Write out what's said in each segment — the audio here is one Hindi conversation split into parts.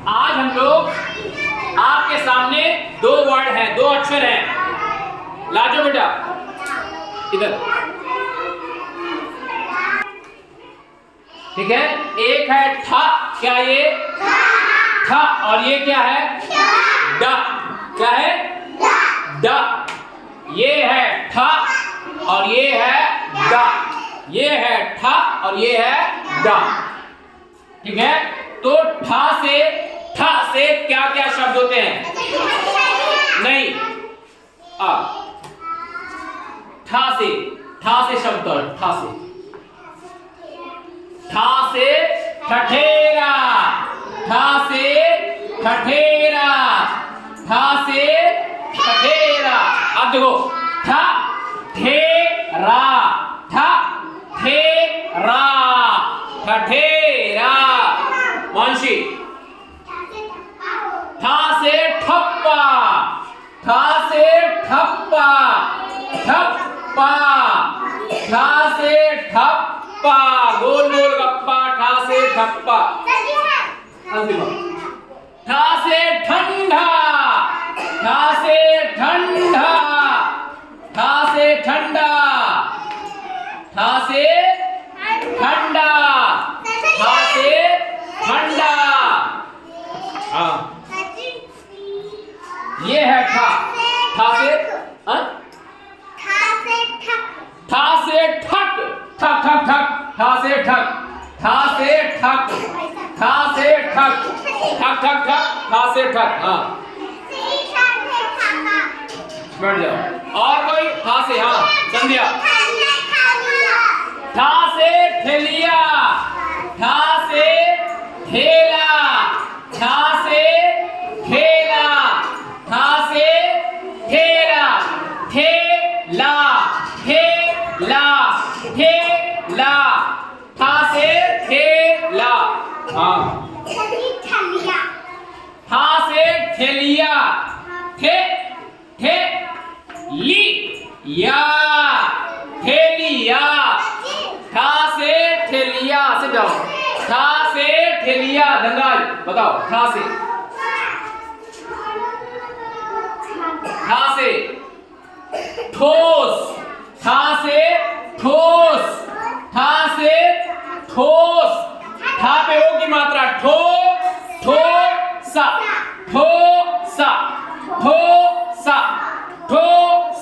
आज हम लोग आपके सामने दो वर्ड हैं, दो अक्षर हैं। लाजो बेटा इधर, ठीक है। एक है था, क्या ये था, और ये क्या है ड, क्या है ड। ये है था और ये है ड, ये है था और ये है ड, ठीक है। तो ठा से क्या क्या शब्द होते हैं? नहीं, ठा से शब्द, ठा से ठठेरा, ठा से ठठेरा, ठा से ठठेरा। अब देखो ठा ठे रा, ठा ठे रा, ठठेरा। वंशी ठा से ठप्पा, ठा से ठप्पा, ठप्पा, ठा से ठप्पा, गोल गोल गप्पा, ठा से ठप्पा। ठा से ठंडा, ठा से ठंडा, ठा से ठंडा, ठा से ठंडा, ठा से ठंडा। हाँ, ये है ठा, ठा से ठा से ठक, ठक ठक ठक, ठा से ठक, ठा से ठक, ठा से ठक, ठक ठक ठक, ठा से ठक। हाँ, बैठ जाओ। और कोई ठा से? हाँ, संध्या। ठा से ठेलिया, ठा से ठेला, ठा से ठेला, ठा से ठेला, ठेला, ठेला, ठेला, ठा से ठेला। हाँ, ठा से ठेलिया, ठे ठे ली या, ठेलिया, ठा से ठेलिया। से जाओ, ठा से ठेलिया। धनराज बताओ, ठा से ठोस, ठा से ठोस, ठा से ठोस, ठा पे ओ की मात्रा, ठो ठो सा, ठो सा, ठो सा, ठो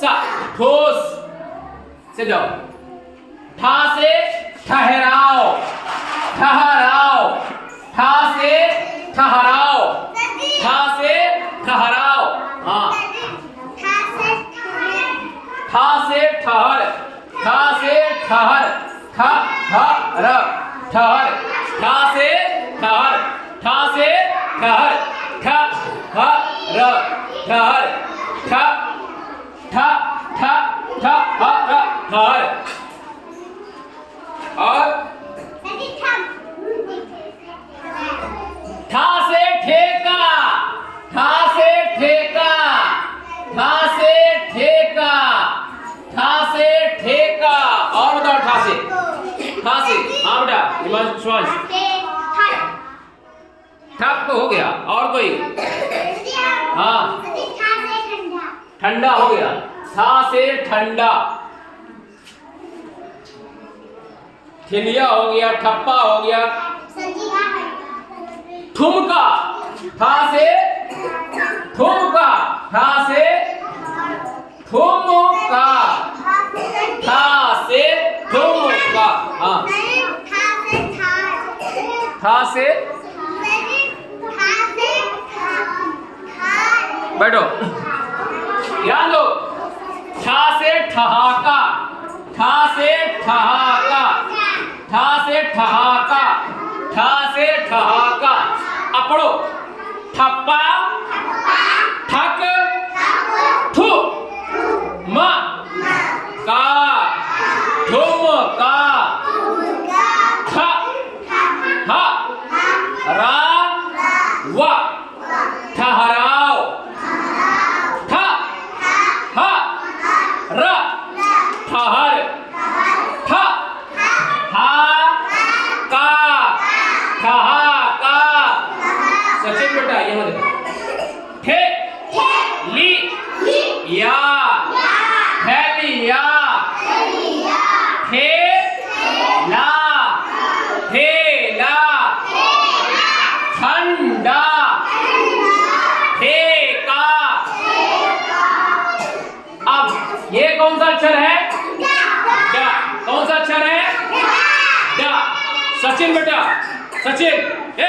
सा, ठोस। से जाओ, ठा से ठहराओ, ठहराओ, ठा से ठहराओ, ठा से ठहराओ। हाँ, ठा से ठहर, ठा से ठहर, ठहर, ठहर, ठा से ठहर, ठा से ठहर, ठहर, ठहर, ठ ठ ठ ठ ठहर। और ठा से ठेका, ठा से ठेका, ठा से ठेका, ठा से ठेका। और बताओ ठा से, ठा से। हाँ बेटा, ठप हो गया। और कोई? हाँ, ठंडा हो गया, ठा से ठंडा। ठेलिया हो गया, ठप्पा हो गया। ठुमका, ठा से ठुमका, ठा से ठुमका, ठा से ठुमका। हाँ, ठा से बैठो, ध्यान दो। ठा से ठहाका, ठा से ठहाका, ठा से ठहाका, ठा से ठहाका। अब पढ़ो, ठप्पा, ठक, ठु, म, का, ठुम का, ठ, ह, रा, व, ठहराओ, ठ, ह, र, ठहर, ठ, हा, का, ठहाका। सचिन सचिन बेटा, सचिन, ए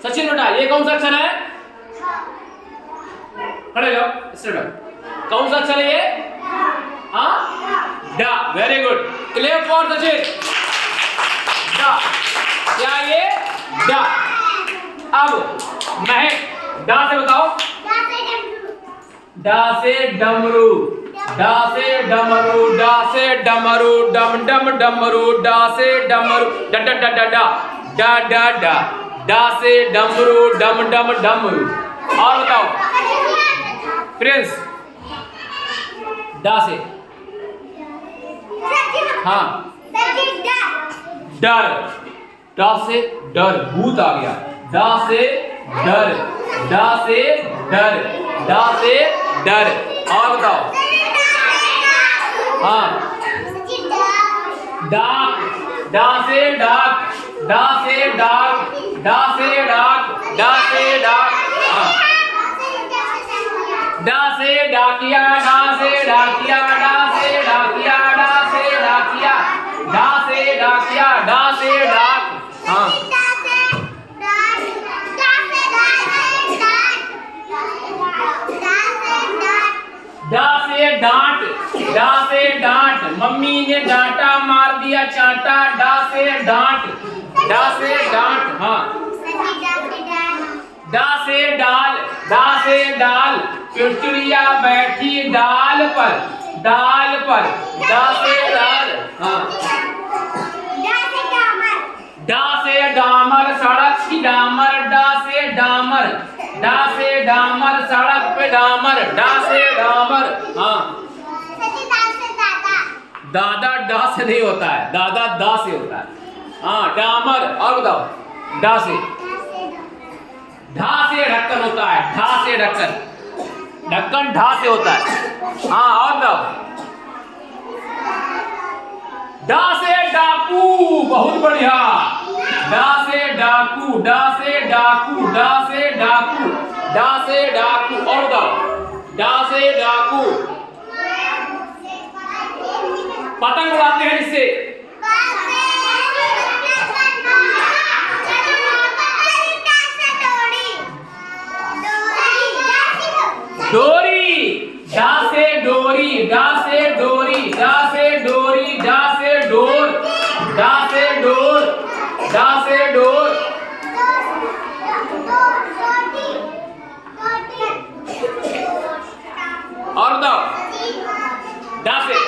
सचिन बेटा, ये कौन सा अक्षर है? खड़े जाओ, इससे बैठो। कौन सा अक्षर है ये? हाँ, डा। Very good, clap for Sachin. डा, क्या ये? डा। अब महक, डा से बताओ। डा से डमरू, डा से डमरू, डा से डमरू, डम डम डमरू, डा से डमरू, डा डा डा डा डा डा डा डा, डा से डमरू, डम डम डमरू। और बताओ प्रिंस, डा से। हाँ, डर, डा से डर, भूत आ गया। डा से डर, डा से डर, डा से डर। और बताओ। हाँ, डाक, डा से डाक, डा से डाक, डा से डाक, डा से डाक। हाँ, डा से डाकिया, डा से डाकिया, डा से डाकिया, डा से डाकिया, डा से डाकिया, डा से डाक। हाँ, डा से डांट, डा से डांट, मम्मी ने डांटा, मार दिया चांटा। डा से डांट, डा से डांट। हाँ, डा से डाल, डा से डाल, चिड़िया बैठी डाल पर, डाल पर, डा से डाल। हाँ, डा से डामर, सड़क की डामर, डा से डामर, डा से डामर, सड़क पे डामर, डा से डामर। हाँ, दादा डा से नहीं होता है, दादा दा से होता है। हाँ, डामर। और बताओ। डा से, ढा से ढक्कन होता है, ढा से ढक्कन, ढक्कन ढा से होता है। हाँ, और बताओ। डा से डाकू, बहुत बढ़िया। डा से डाकू, डा से डाकू, डा से डाकू, डा से डाकू। और बताओ। डा से डाकू, पतंग उड़ाते हैं इससे। डोरी, डा से डोरी, डा से डोरी, डा से डोरी, डा से डोर, डा से डोर, डा से डोर। और बताओ। डा से